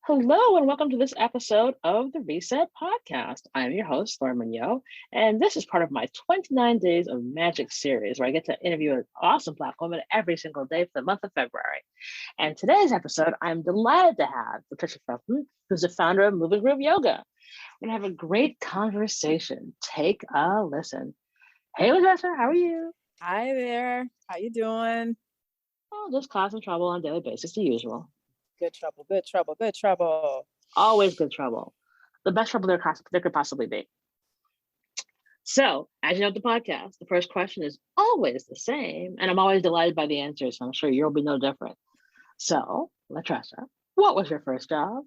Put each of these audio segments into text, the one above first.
Hello, and welcome to this episode of the Reset Podcast. I'm your host, Lauren Monroe, and this is part of my 29 Days of Magic series, where I get to interview an awesome Black woman every single day for the month of February. And today's episode, I'm delighted to have Latressa Fulton, who's the founder of Moving Groove Yoga. We're going to have a great conversation. Take a listen. Hey, Latressa, how are you? Hi there. How you doing? Oh, just causing trouble on a daily basis, the usual. Good trouble, good trouble, good trouble. Always good trouble. The best trouble there could possibly be. So, as you know, the podcast, the first question is always the same, and I'm always delighted by the answers. So I'm sure you'll be no different. So, Latressa, what was your first job?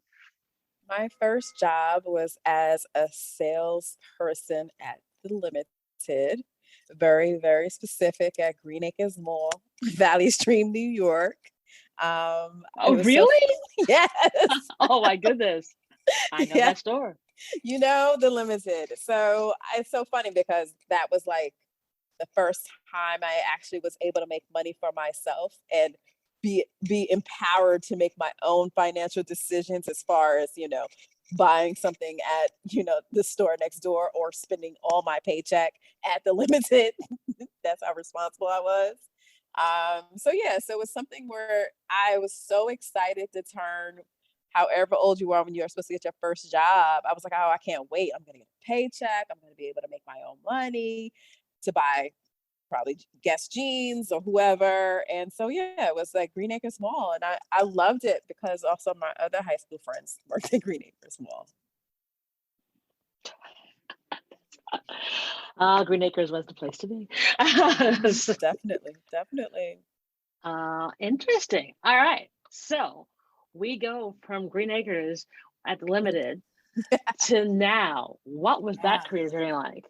My first job was as a salesperson at the Limited, very, very specific at Green Acres Mall, Valley Stream, New York. Oh, It was so really? yes, Oh my goodness, I know yeah, that store. the Limited. So it's so funny because that was like the first time I actually was able to make money for myself and be empowered to make my own financial decisions as far as, buying something at, the store next door or spending all my paycheck at the Limited. That's how responsible I was. So it was something where I was so excited to turn however old you are when you're supposed to get your first job. I was like, oh, I can't wait. I'm going to get a paycheck. I'm going to be able to make my own money to buy probably Guess jeans or whoever. And so, yeah, it was like Green Acres Mall. And I loved it because also my other high school friends worked at Green Acres Mall. Green Acres was the place to be. Definitely, definitely. Interesting. All right. So we go from Green Acres at the Limited to now. What was that Yeah. career journey like?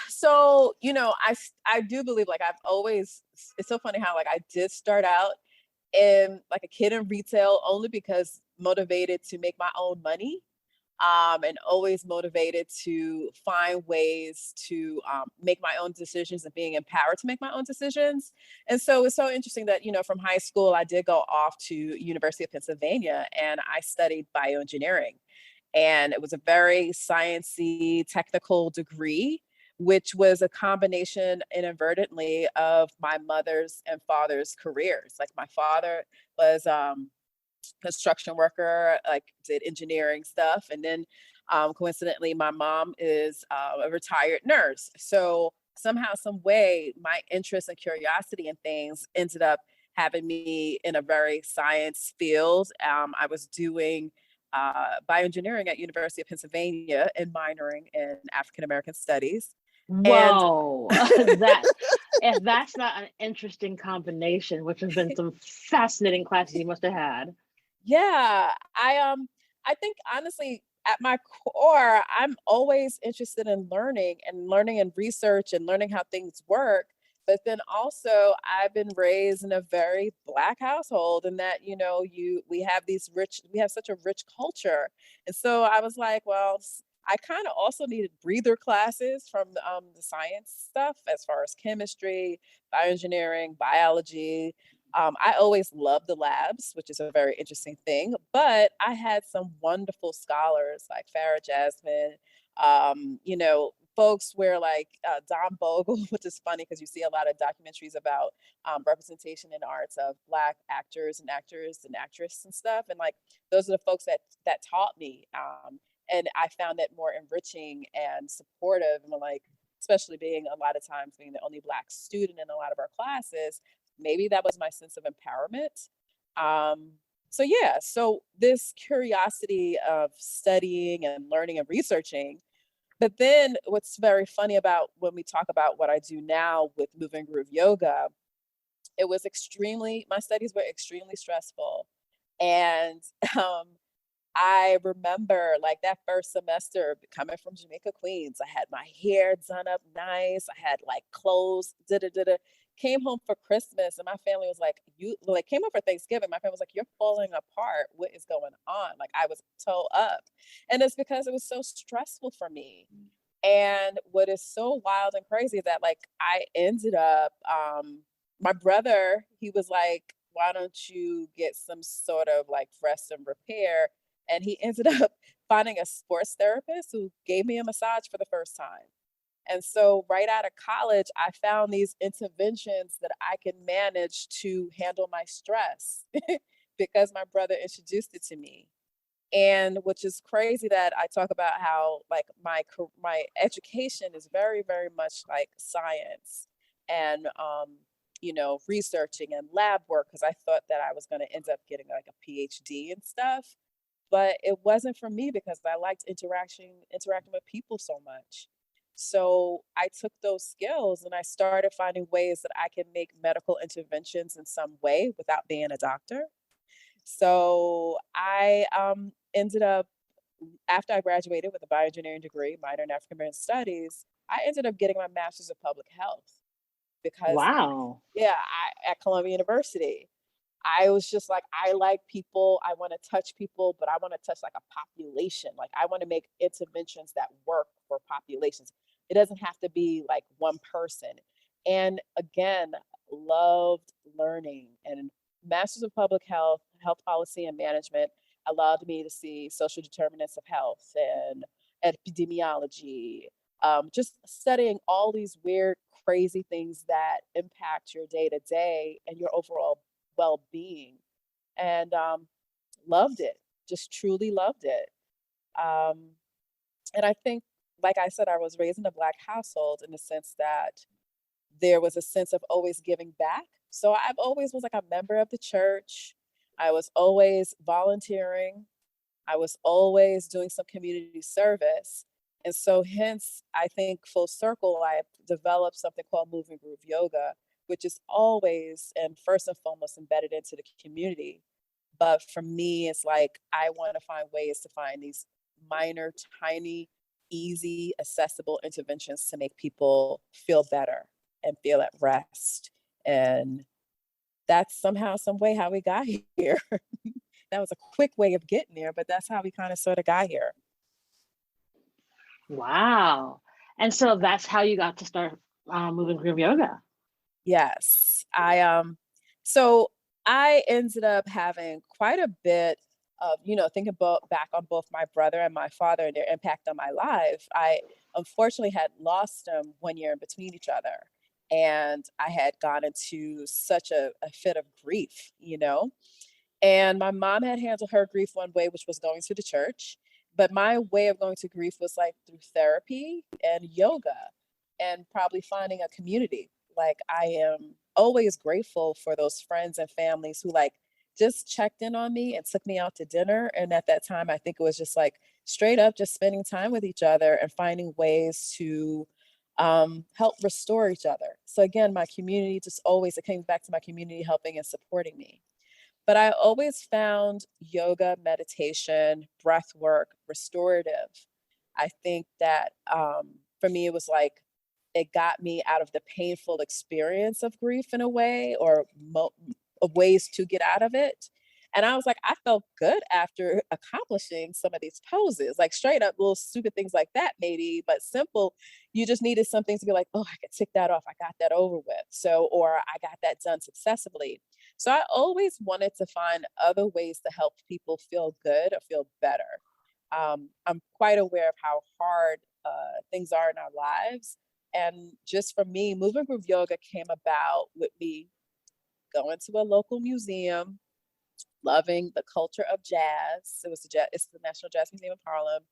So I do believe like I've always it's so funny how like I did start out in like a kid in retail only because motivated to make my own money. And always motivated to find ways to make my own decisions and being empowered to make my own decisions. And so it's so interesting that, from high school, I did go off to University of Pennsylvania and I studied bioengineering. And it was a very sciencey, technical degree, which was a combination inadvertently of my mother's and father's careers. Like my father was construction worker, like did engineering stuff. And then coincidentally, my mom is a retired nurse. So somehow, some way, my interest and curiosity in things ended up having me in a very science field. I was doing bioengineering at University of Pennsylvania and minoring in African American studies. And Whoa, that if that's not an interesting combination, which has been some fascinating classes you must have had. yeah, I think honestly at my core, I'm always interested in learning and research and learning how things work. But then also I've been raised in a very Black household and that, we have such a rich culture. And so I was like, well, I kind of also needed breather classes from the science stuff as far as chemistry, bioengineering, biology. I always loved the labs, which is a very interesting thing, but I had some wonderful scholars like Farah Jasmine, folks where like Don Bogle, which is funny because you see a lot of documentaries about representation in arts of Black actors and actresses and stuff. And like, those are the folks that taught me. And I found it more enriching and supportive. And like, especially being a lot of times being the only Black student in a lot of our classes, maybe that was my sense of empowerment. So this curiosity of studying and learning and researching. But then what's very funny about when we talk about what I do now with Moving Groove Yoga, my studies were extremely stressful. And I remember like that first semester coming from Jamaica, Queens. I had my hair done up nice. I had like clothes, da da da da. Came home for Christmas and my family was like, came home for Thanksgiving. My family was like, you're falling apart. What is going on? Like I was toe up. And it's because it was so stressful for me. And what is so wild and crazy is that like I ended up, my brother, he was like, why don't you get some sort of like rest and repair? And he ended up finding a sports therapist who gave me a massage for the first time. And so, right out of college, I found these interventions that I can manage to handle my stress because my brother introduced it to me. And which is crazy that I talk about how like my education is very very much like science and researching and lab work because I thought that I was going to end up getting like a PhD and stuff, but it wasn't for me because I liked interacting with people so much. So I took those skills and I started finding ways that I can make medical interventions in some way without being a doctor. So I ended up, after I graduated with a bioengineering degree, minor in African American studies, I ended up getting my master's of public health because, Wow. yeah, at Columbia University. I was just like, I like people, I want to touch people, but I want to touch like a population. Like, I want to make interventions that work for populations. It doesn't have to be like one person. And again, loved learning and Masters of Public Health, Health Policy and Management allowed me to see social determinants of health and epidemiology, just studying all these weird, crazy things that impact your day to day and your overall well-being, and loved it, just truly loved it. um, and I think, like I said, I was raised in a Black household in the sense that there was a sense of always giving back. So I've always was like a member of the church. I was always volunteering. I was always doing some community service. And so hence I think full circle I developed something called Moving Groove Yoga, which is always and first and foremost embedded into the community. But for me, it's like I want to find ways to find these minor, tiny, easy, accessible interventions to make people feel better and feel at rest. And that's somehow, some way how we got here. That was a quick way of getting there, but that's how we kind of sort of got here. Wow. And so that's how you got to start moving group yoga. Yes. So I ended up having quite a bit of, thinking about back on both my brother and my father and their impact on my life. I unfortunately had lost them 1 year in between each other. And I had gone into such a fit of grief. And my mom had handled her grief one way, which was going to the church. But my way of going to grief was like through therapy and yoga and probably finding a community. Like I am always grateful for those friends and families who like just checked in on me and took me out to dinner. And at that time, I think it was just like straight up just spending time with each other and finding ways to help restore each other. So again, my community just always, it came back to my community helping and supporting me. But I always found yoga, meditation, breath work, restorative. I think that for me, it was like it got me out of the painful experience of grief in a way, or of ways to get out of it. And I was like, I felt good after accomplishing some of these poses, like straight up little stupid things like that, maybe, but simple. You just needed something to be like, oh, I could tick that off. I got that over with. So, or I got that done successfully. So I always wanted to find other ways to help people feel good or feel better. I'm quite aware of how hard things are in our lives. And just for me, moving group yoga came about with me going to a local museum, loving the culture of jazz. It's the National Jazz Museum of Harlem,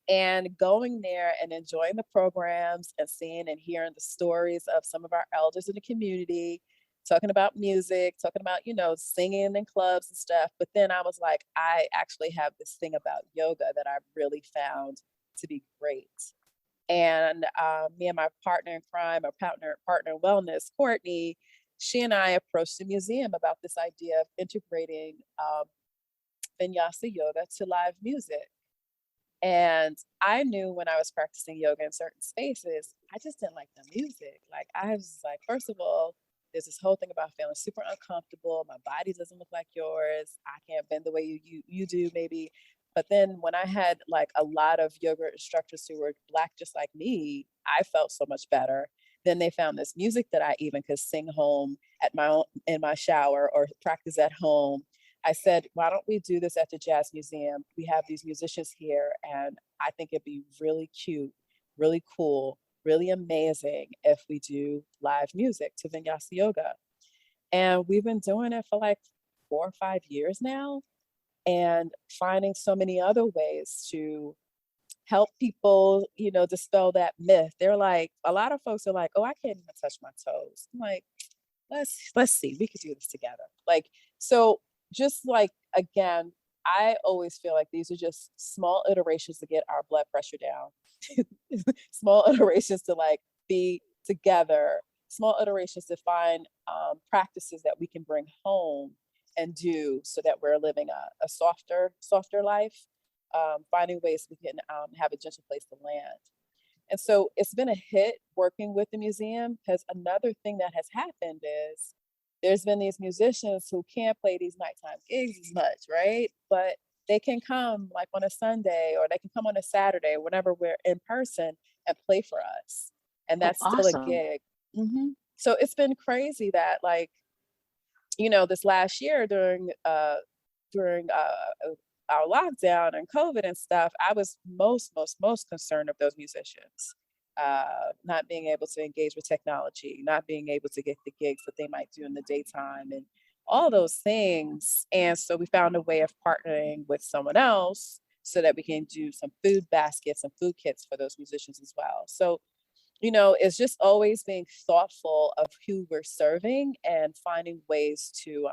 and going there and enjoying the programs and seeing and hearing the stories of some of our elders in the community, talking about music, talking about, singing in clubs and stuff. But then I was like, I actually have this thing about yoga that I really found to be great. And me and my partner in crime, or partner in wellness, Courtney, she and I approached the museum about this idea of integrating vinyasa yoga to live music. And I knew when I was practicing yoga in certain spaces, I just didn't like the music. Like I was like, first of all, there's this whole thing about feeling super uncomfortable. My body doesn't look like yours. I can't bend the way you do, maybe. But then when I had like a lot of yoga instructors who were Black just like me, I felt so much better. Then they found this music that I even could sing home in my shower or practice at home. I said, why don't we do this at the Jazz Museum? We have these musicians here, and I think it'd be really cute, really cool, really amazing if we do live music to Vinyasa Yoga. And we've been doing it for like 4 or 5 years now, and finding so many other ways to help people, dispel that myth. They're like, a lot of folks are like, oh, I can't even touch my toes. I'm like, let's see, we could do this together. Like, so just like, again, I always feel like these are just small iterations to get our blood pressure down. Small iterations to like be together, small iterations to find practices that we can bring home and do so that we're living a softer life, finding ways we can have a gentle place to land. And so it's been a hit working with the museum, because another thing that has happened is there's been these musicians who can't play these nighttime gigs as much, right? But they can come like on a Sunday, or they can come on a Saturday, whenever we're in person, and play for us. And Oh, that's still a awesome. gig. So it's been crazy that, like, this last year during our lockdown and COVID and stuff, I was most concerned of those musicians not being able to engage with technology, not being able to get the gigs that they might do in the daytime, and all those things. And so we found a way of partnering with someone else so that we can do some food baskets and food kits for those musicians as well. So it's just always being thoughtful of who we're serving and finding ways to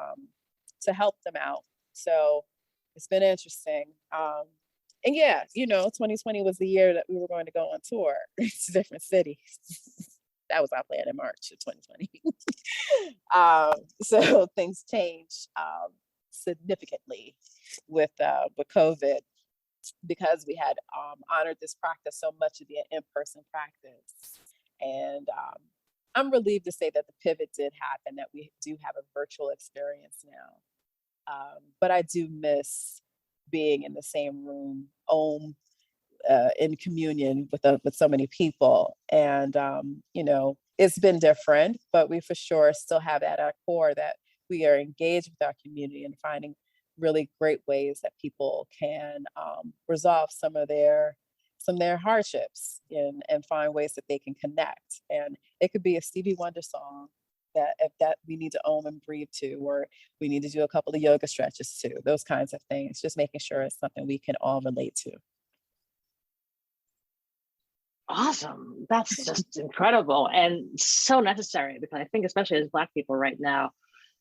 help them out. So it's been interesting. And yeah, 2020 was the year that we were going to go on tour to different cities. That was our plan in March of 2020. So things changed significantly with COVID, because we had honored this practice so much to be an in-person practice. And I'm relieved to say that the pivot did happen, that we do have a virtual experience now. But I do miss being in the same room, in communion with so many people. And, it's been different, but we for sure still have at our core that we are engaged with our community and finding really great ways that people can resolve some of their hardships, and find ways that they can connect. And it could be a Stevie Wonder song that if that we need to own and breathe to, or we need to do a couple of yoga stretches to, those kinds of things. Just making sure it's something we can all relate to. Awesome. That's just incredible and so necessary, because I think, especially as Black people right now,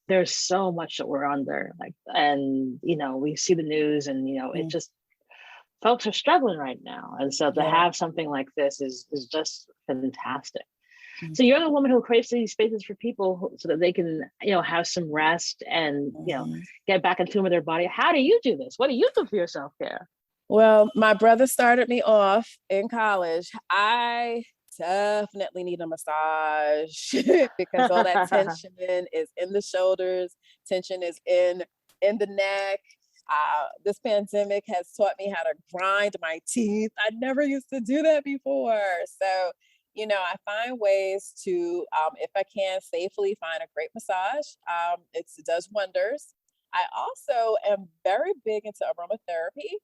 there's so much that we're under. Like, and we see the news, and it Mm, just, folks are struggling right now. And so to yeah. have something like this is just fantastic. Mm, So you're the woman who creates these spaces for people so that they can, have some rest and, mhm. get back in tune with their body. How do you do this? What do you do for your self-care? Well, my brother started me off in college. I definitely need a massage because all that tension is in the shoulders, tension is in the neck. This pandemic has taught me how to grind my teeth. I never used to do that before. So, I find ways to, if I can safely find a great massage, it does wonders. I also am very big into aromatherapy.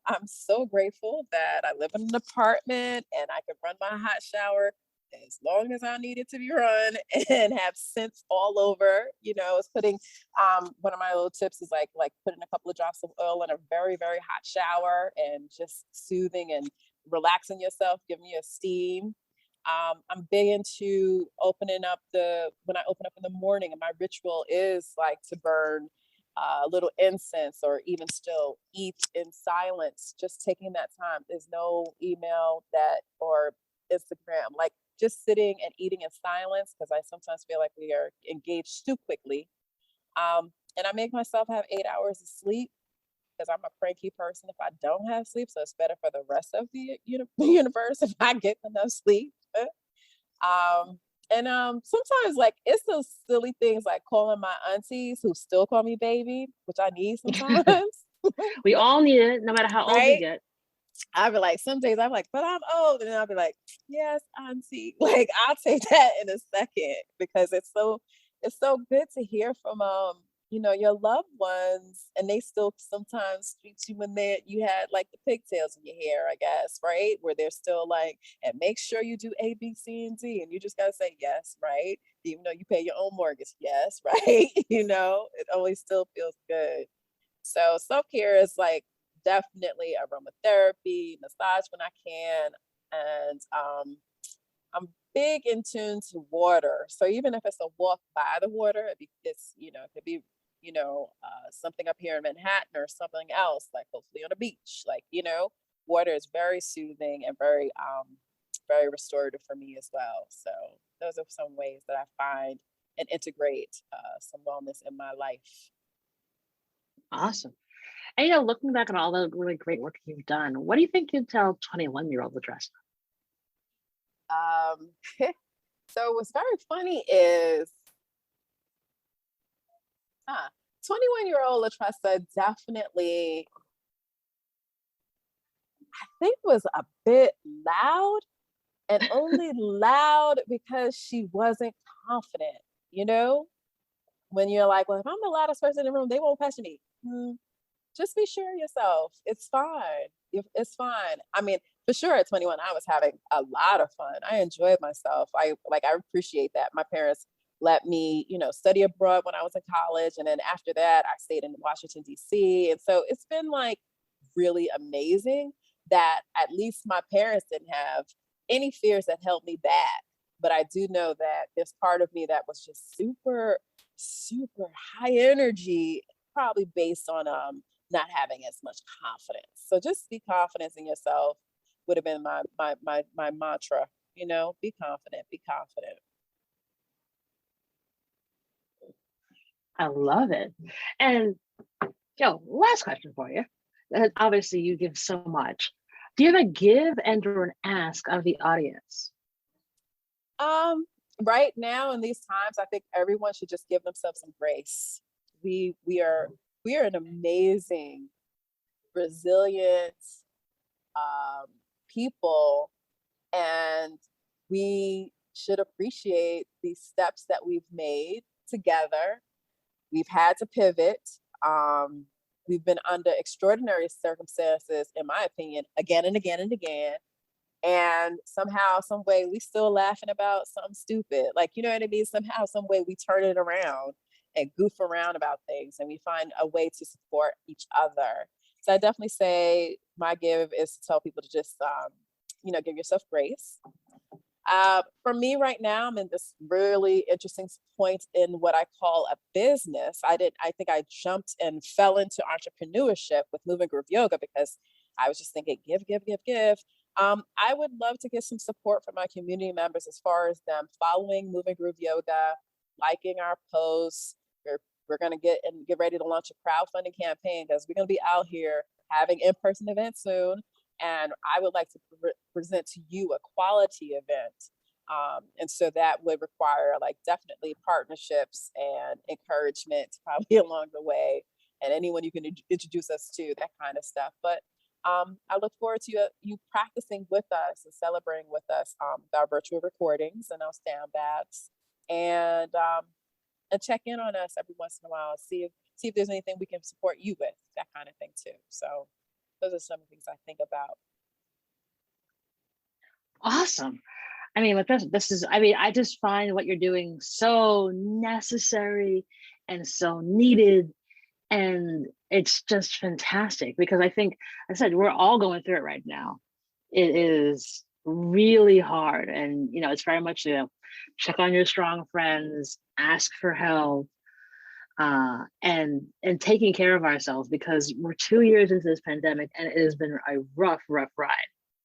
I'm so grateful that I live in an apartment and I can run my hot shower as long as I need it to be run and have scents all over. It's putting one of my little tips is like putting a couple of drops of oil in a very, very hot shower and just soothing and relaxing yourself, giving you a steam. I'm big into opening up when I open up in the morning, and my ritual is like to burn a little incense, or even still eat in silence, just taking that time. There's no email that or Instagram, like just sitting and eating in silence, because I sometimes feel like we are engaged too quickly. And I make myself have 8 hours of sleep, because I'm a cranky person if I don't have sleep. So it's better for the rest of the universe if I get enough sleep. Um, and sometimes, like, it's those silly things like calling my aunties who still call me baby, which I need sometimes, We all need it, no matter how old we right? get. I'll be like, some days I'm like, but I'm old. And then I'll be like, yes, auntie. Like I'll take that in a second because it's so good to hear from your loved ones and they still sometimes treat you when you had like the pigtails in your hair, I guess, right? Where they're still like, and make sure you do A, B, C, and D. And you just gotta say yes, right? Even though you pay your own mortgage, yes, right? It always still feels good. So self-care is like definitely aromatherapy, massage when I can, and I'm big in tune to water. So even if it's a walk by the water, it could be something up here in Manhattan or something else, like hopefully on a beach. Water is very soothing and very restorative for me as well. So those are some ways that I find and integrate some wellness in my life. Awesome. And looking back at all the really great work you've done, what do you think you'd tell 21-year-old Latressa? Um, so what's very funny is, 21-year-old Latressa definitely, I think, was a bit loud and only loud because she wasn't confident, you know? When you're like, well, if I'm the loudest person in the room, they won't question me. Just be sure of yourself. It's fine. It's fine. I mean, for sure at 21, I was having a lot of fun. I enjoyed myself. I appreciate that. My parents let me, study abroad when I was in college. And then after that, I stayed in Washington, D.C. And so it's been like really amazing that at least my parents didn't have any fears that held me back. But I do know that there's part of me that was just super, super high energy, probably based on not having as much confidence. So just be confident in yourself would have been my mantra. Be confident, be confident. I love it. And last question for you. Obviously, you give so much. Do you have a give and or an ask of the audience? Um, right now in these times, I think everyone should just give themselves some grace. We are an amazing, resilient um, people, and we should appreciate these steps that we've made together. We've had to pivot. Um, we've been under extraordinary circumstances, in my opinion, again and again and again. And somehow, some way, we still laughing about something stupid. Like, you know what I mean? Somehow, some way, we turn it around and goof around about things, and we find a way to support each other. So I definitely say my give is to tell people to just, give yourself grace. For me right now, I'm in this really interesting point in what I call a business. I think I jumped and fell into entrepreneurship with Moving Group Yoga because I was just thinking, give, give, give, give. I would love to get some support from my community members as far as them following Moving Group Yoga, liking our posts. We're going to get ready to launch a crowdfunding campaign because we're going to be out here having in-person events soon. And I would like to present to you a quality event. And so that would require like definitely partnerships and encouragement probably along the way, and anyone you can introduce us to, that kind of stuff. But I look forward to you practicing with us and celebrating with us with our virtual recordings and our stand backs, and check in on us every once in a while. See if there's anything we can support you with, that kind of thing too. So those are some of the things I think about. Awesome. I mean, with this is, I mean, I just find what you're doing so necessary and so needed. And it's just fantastic because I think, I said, we're all going through it right now. It is really hard. And, it's very much, check on your strong friends, ask for help, and taking care of ourselves because we're 2 years into this pandemic and it has been a rough, rough ride.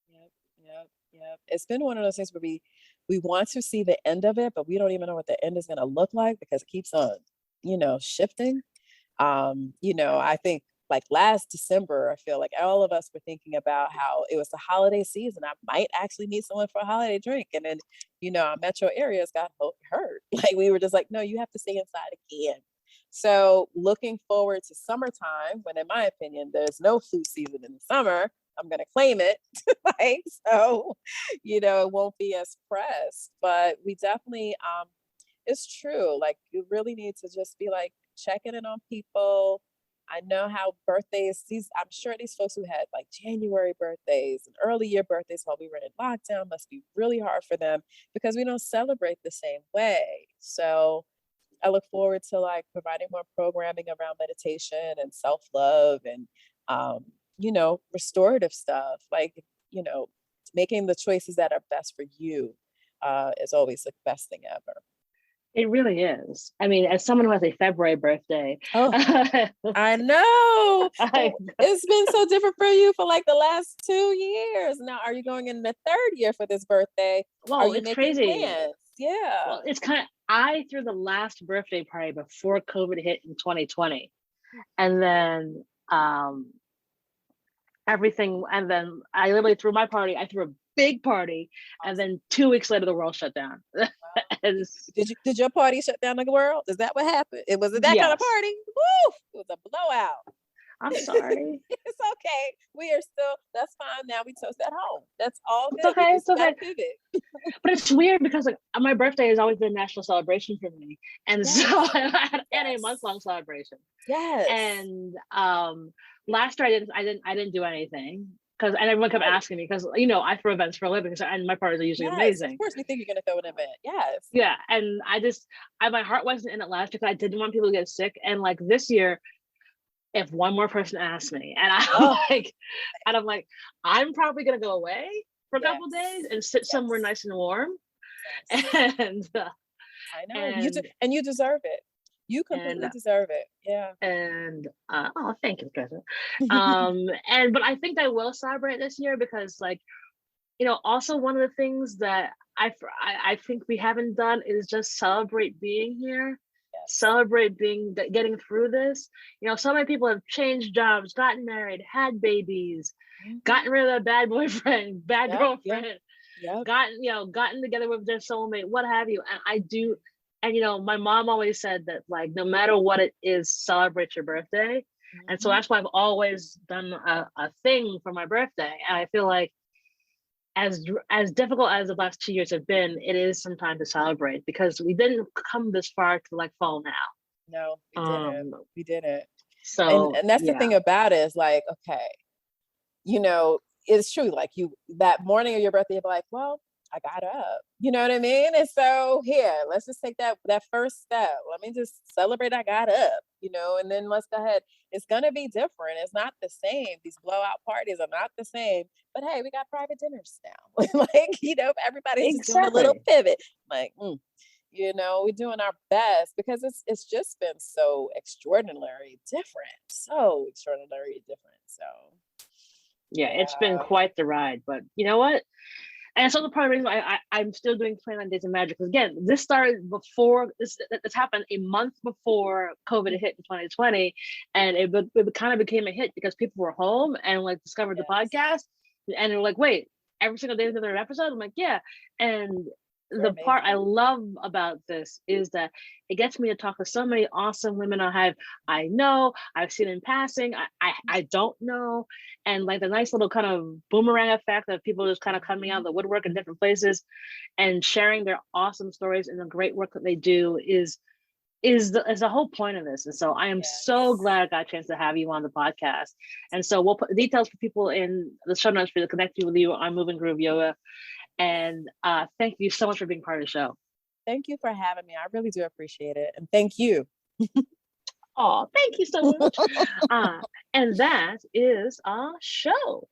Yep, yep. It's been one of those things where we want to see the end of it, but we don't even know what the end is going to look like because it keeps on, shifting. I think like last December, I feel like all of us were thinking about how it was the holiday season. I might actually meet someone for a holiday drink. And then, our metro areas got hurt. Like we were just like, no, you have to stay inside again. So looking forward to summertime when, in my opinion, there's no flu season in the summer. I'm gonna claim it. Like, so, it won't be as pressed. But we definitely it's true. Like, you really need to just be like checking in on people. I know how birthdays, I'm sure these folks who had like January birthdays and early year birthdays while we were in lockdown must be really hard for them because we don't celebrate the same way. So I look forward to like providing more programming around meditation and self-love and restorative stuff. Like, you know, making the choices that are best for you is always the best thing ever. It really is. I mean, as someone who has a February birthday, Oh, I know. I, It's been so different for you for like the last 2 years. Now, are you going in the third year for this birthday? Are well, you it's making crazy. plans? Yeah. Well, it's kind of, I threw the last birthday party before COVID hit in 2020. And then everything, and then I literally threw my party. I threw a big party, and then 2 weeks later, the world shut down. And Did your party shut down the world? Is that what happened? It was that kind of yes, party. Woo! It was a blowout. I'm sorry. It's okay. We are still. That's fine. Now we toast at home. That's all It's good. We okay. just It's got to okay. pivot. But it's weird because like my birthday has always been a national celebration for me, and so Yes. I had and a Yes. month-long celebration. Yes. And last year I didn't do anything because and everyone kept Right. asking me because I throw events for a living, so and my parties are usually Yes. Of amazing. course, we think you're going to throw an event. Yes. Yeah, and my heart wasn't in it last year because I didn't want people to get sick. And like this year, if one more person asks me, and Oh, I'm like, I'm probably gonna go away for a couple days yes. and sit somewhere Yes. nice and warm, Yes. and I know. and And you deserve it. You and completely deserve it. Yeah. oh, thank you, Latressa. And but I think I will celebrate this year because like also one of the things that I think we haven't done is just celebrate being here, Yes. celebrate getting through this. So many people have changed jobs, gotten married, had babies, Mhm. gotten rid of their bad boyfriend, bad Yep. Yep. girlfriend, Yep. gotten together with their soulmate, what have you. And I do, and my mom always said that like no matter what it is, celebrate your birthday. And so Mhm. that's why I've always done a thing for my birthday. And I feel like as difficult as the last 2 years have been, it is some time to celebrate because we didn't come this far to like fall now. No, we didn't. Um, We didn't. And so and that's the yeah, thing about it is like, okay, you know, it's true. Like that morning of your birthday, you're like, well, I got up. You know what I mean? And so here, let's just take that first step. Let me just celebrate I got up, and then let's go ahead. It's gonna be different. It's not the same. These blowout parties are not the same. But hey, we got private dinners now. Like, everybody's just doing a little exactly, pivot. Like, we're doing our best because it's just been so extraordinarily different. So extraordinarily different. So yeah, it's been yeah. quite the ride. But you know what? And it's also part of the reason why I'm still doing 29 Days of Magic. Because again, this started before this happened a month before COVID hit in 2020, and it kind of became a hit because people were home and like discovered the Yes. podcast, and they're like, wait, every single day is another episode. I'm like, yeah, and You're the part I amazing. love about this is that it gets me to talk to so many awesome women I know, I've seen in passing, I don't know, and like the nice little kind of boomerang effect of people just kind of coming out of Mhm. the woodwork in different places and sharing their awesome stories and the great work that they do is the whole point of this. And so I am so Yes. glad I got a chance to have you on the podcast. And so we'll put details for people in the show notes for you to connect you with you on Moving Groove Yoga. And thank you so much for being part of the show. Thank you for having me. I really do appreciate it. And thank you. Oh, thank you so much. And that is our show.